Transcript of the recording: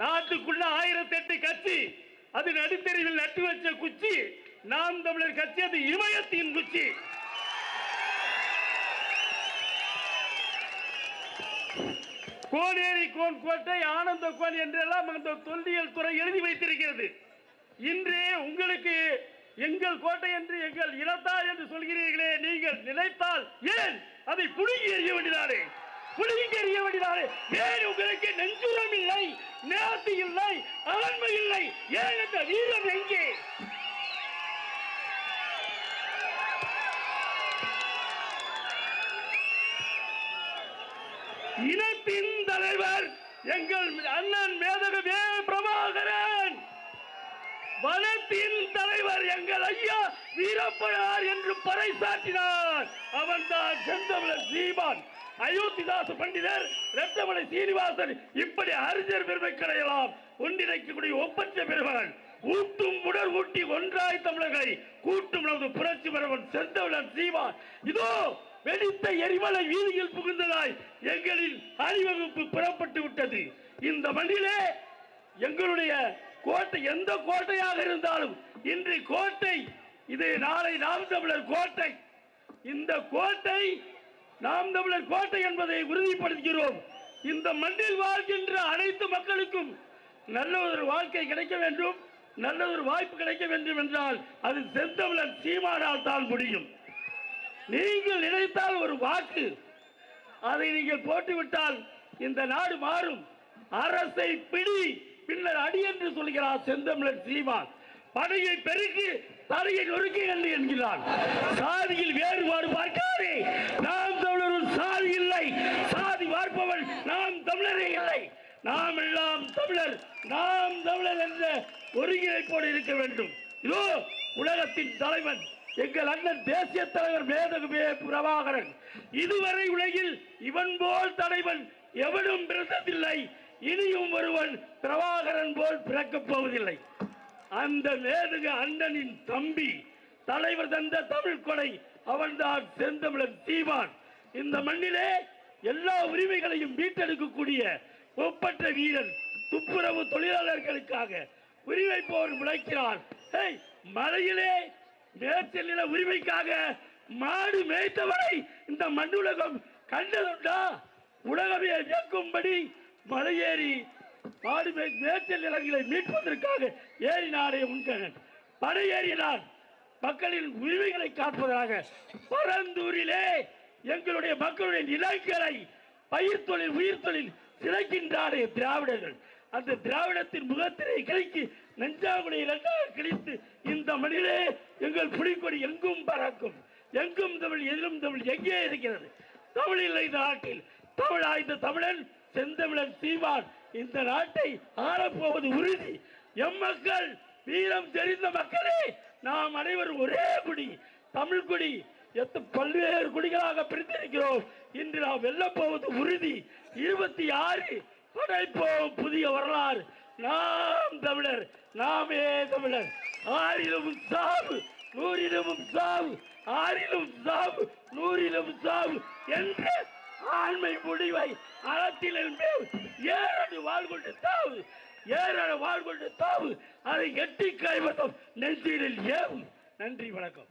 நாட்டுக்குள்ள 1008 கட்சி, அது நடுத்தெருவில் நட்டு வச்ச குச்சி நாம் தமிழர் கட்சி, அது இமயத்தின் குச்சி. கோனேரி கோன் கோட்டை ஆனந்த கோன் என்றெல்லாம் அந்த தொல்லியல் துறை எழுதி வைத்திருக்கிறது. இன்றே உங்களுக்கு எங்கள் கோட்டை என்று எங்கள் இனத்தார் என்று சொல்கிறீர்களே, நீங்கள் நினைத்தால் ஏன் அதை புடுங்கி எறிய வேண்டியதானே? புடுங்கி எறிய வேண்டியதானே? ஏன் உங்களுக்கு நெஞ்சுரம் இல்லை, நேர்த்தி இல்லை, ஆண்மை இல்லை? ஏன் அந்த வீரம் எங்கே? இனத்தின் தலைவர் எங்கள் அண்ணன் மேதகு பிரபாகரன், வனத்தின் தலைவர் எங்கள் ஐயா வீரப்பனார் என்று பறைசாற்றினார். அவன்தான் செந்தமிழர் சீமான், அயோத்திதாச பண்டிதர், ரத்தமலை சீனிவாசன். இப்படி அறிஞர் பெருமை கிடையலாம் ஒன்றிணைக்கக்கூடிய ஒப்பற்ற பெருமகன். ஊட்டும் உடல் ஊட்டி ஒன்றாய் தமிழர்களை கூட்டும் நமது புரட்சி பெருமன் செந்தமிழர் சீமான். இதோ வெடித்த எரிமலை வீதியில் புகுந்ததாய் எங்களின் அணிவகுப்பு புறப்பட்டு விட்டது. இந்த மண்ணிலே எங்களுடைய கோட்டை எந்த கோட்டையாக இருந்தாலும் இன்று கோட்டை இது, நாளை நாம் தமிழர் கோட்டை. இந்த கோட்டை நாம் தமிழர் கோட்டை என்பதை உறுதிப்படுத்துகிறோம். இந்த மண்ணில் வாழ்கின்ற அனைத்து மக்களுக்கும் நல்ல ஒரு வாழ்க்கை கிடைக்க வேண்டும், நல்ல ஒரு வாய்ப்பு கிடைக்க வேண்டும் என்றால் அது செந்தமிழர் சீமானால் தான் முடியும். நீங்கள் நினைத்தால் ஒரு வாக்கு, அதை நீங்கள் போட்டுவிட்டால் இந்த நாடு மாறும். அரசை பிடி பின்னர் அடி என்று சொல்கிறார் செந்தமிழர் சீமான். படையை பெருக்கி தலையை நொறுக்கி என்கிறான். சாதியில் வேறுபாடு பார்க்காதே, நாம் தமிழர் சாதி இல்லை, சாதி பார்ப்பவன் நாம் தமிழரே இல்லை. நாம் எல்லாம் தமிழர், நாம் தமிழர் என்ற ஒருங்கிணைப்போடு இருக்க வேண்டும். இதோ உலகத்தின் தலைவன் எங்கள் அண்ணன் தேசிய தலைவர் மேதகு பிரபாகரன். இதுவரை உலகில் இவன் போல் தலைவன் எவனும் பிறந்ததில்லை, இனியும் ஒருவன் பிரபாகரன் போல் பிறக்கப் போவதில்லை. அந்த மேதகு அண்ணனின் தம்பி, தலைவர் தந்த தமிழ் கொடை, அவன்தான் செந்தமிழர் சீமான். இந்த மண்ணிலே எல்லா உரிமைகளையும் மீட்டெடுக்கக்கூடிய ஒப்பற்ற வீரன், துப்புரவு தொழிலாளர்களுக்காக உரிமை போர் முளைக்கிறான். மலையிலே மேற்சல் நில உரிமைக்காக மாடு மேய்த்தவரை இந்த மண்ணுலகம் கண்டதுண்டா? உலகமே வியக்கும்படி மலையேறி மாடு மேற்சல் நிலங்களை மீட்பதற்காக ஏறினாரே உண்கணன். படையேறினார் மக்களின் உரிமைகளை காப்பதாக. பரந்தூரிலே எங்களுடைய மக்களுடைய நிலங்களை பயிர் தொழில் உயிர் தொழில் சிதைக்கின்றாரே திராவிடர்கள். அந்த திராவிடத்தின் முகத்திரை கிளைக்கு நெஞ்சாங்குடைய இரண்டாக கிழித்து இந்த மண்ணிலே எங்கள் புலிக்கொடி எங்கும் பறக்கும். எங்கும் தமிழ், எதிலும் தமிழ் எங்கே இருக்கிறது? தமிழ் இல்லை இந்த நாட்டில். தமிழ் ஆய்ந்த தமிழன் செந்தமிழன் சீமான் இந்த நாட்டை ஆளப்போவது உறுதி. எம் மக்கள் வீரம் தெரிந்த மக்களே, நாம் அனைவரும் ஒரே குடி, தமிழ் குடி. பல்வேறு குடிகளாக பிரித்திருக்கிறோம். இன்று நாம் வெல்லப் போவது உறுதி. 26 படைப்போம் புதிய வரலாறு. நாம் தமிழர், நாமே தமிழர். ஆறிலும் சாவு, நூறிலும் சாவு, ஆறிலும் சாவு, நூறிலும் சாவு என்ற ஆண்மை முடிவை அறத்தில் ஏறடு வாழ்கொண்டு தாவு, ஏறடு வாழ்கொண்டு தாவு, அதை எட்டி கைவசம் நெஞ்சிலில் ஏவு. நன்றி, வணக்கம்.